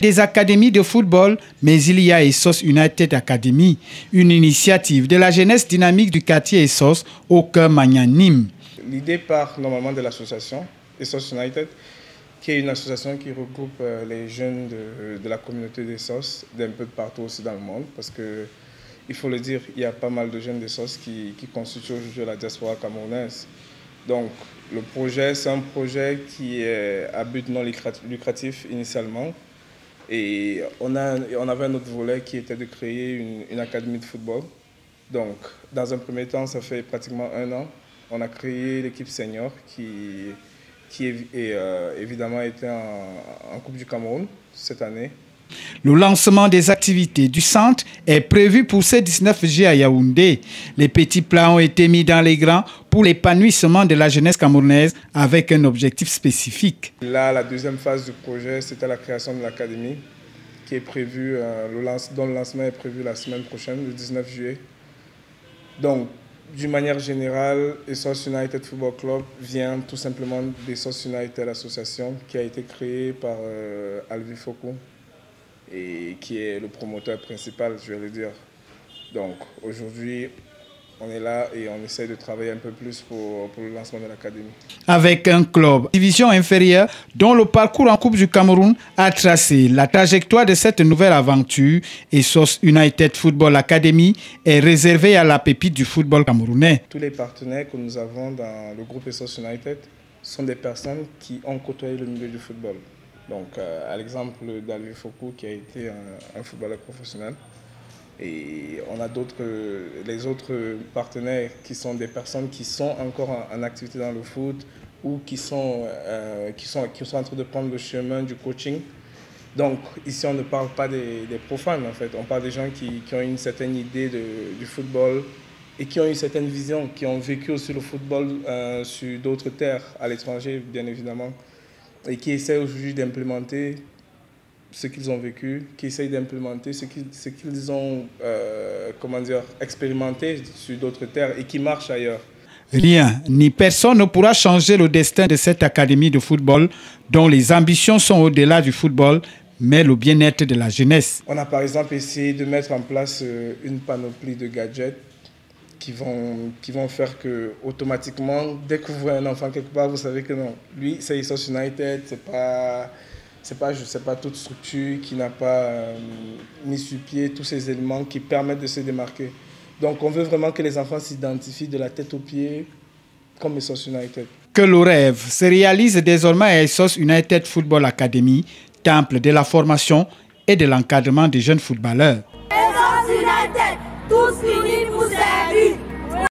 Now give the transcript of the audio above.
des académies de football, mais il y a Essos United Academy, une initiative de la jeunesse dynamique du quartier Essos au cœur magnanime. L'idée part normalement de l'association Essos United, qui est une association qui regroupe les jeunes de la communauté d'Essos, d'un peu de partout aussi dans le monde, parce que, il faut le dire, il y a pas mal de jeunes d'Essos qui constituent aujourd'hui la diaspora camerounaise. Donc, le projet, c'est un projet qui est à but non lucratif initialement. Et on avait un autre volet qui était de créer une académie de football. Donc, dans un premier temps, ça fait pratiquement 1 an, on a créé l'équipe senior qui évidemment était en Coupe du Cameroun cette année. Le lancement des activités du centre est prévu pour ce 19 juillet à Yaoundé. Les petits plans ont été mis dans les grands pour l'épanouissement de la jeunesse camerounaise avec un objectif spécifique. Là, la deuxième phase du projet, c'était la création de l'académie qui est prévue, dont le lancement est prévu la semaine prochaine, le 19 juillet. Donc, d'une manière générale, Essos United Football Club vient tout simplement d'Essos United Association qui a été créée par Alvi Fokou et qui est le promoteur principal, je vais le dire. Donc aujourd'hui, on est là et on essaie de travailler un peu plus pour le lancement de l'académie. Avec un club division inférieure dont le parcours en Coupe du Cameroun a tracé la trajectoire de cette nouvelle aventure, Essos United Football Academy est réservée à la pépite du football camerounais. Tous les partenaires que nous avons dans le groupe Essos United sont des personnes qui ont côtoyé le milieu du football. Donc, à l'exemple d'Alvi Fokou qui a été un footballeur professionnel. Et on a les autres partenaires qui sont des personnes qui sont encore en activité dans le foot ou qui sont en train de prendre le chemin du coaching. Donc, ici, on ne parle pas des profanes, en fait. On parle des gens qui ont une certaine idée du football et qui ont une certaine vision, qui ont vécu aussi le football sur d'autres terres, à l'étranger, bien évidemment, et qui essaient aujourd'hui d'implémenter ce qu'ils ont vécu, qui essayent d'implémenter ce qu'ils ont expérimenté sur d'autres terres et qui marche ailleurs. Rien ni personne ne pourra changer le destin de cette académie de football dont les ambitions sont au-delà du football, mais le bien-être de la jeunesse. On a par exemple essayé de mettre en place une panoplie de gadgets qui vont faire que automatiquement, dès que vous voyez un enfant quelque part, vous savez que non, lui c'est Essos United, c'est pas toute structure qui n'a pas mis sur pied tous ces éléments qui permettent de se démarquer. Donc on veut vraiment que les enfants s'identifient de la tête aux pieds comme Essos United. Que le rêve se réalise désormais à Essos United Football Academy, temple de la formation et de l'encadrement des jeunes footballeurs. Essos United, tous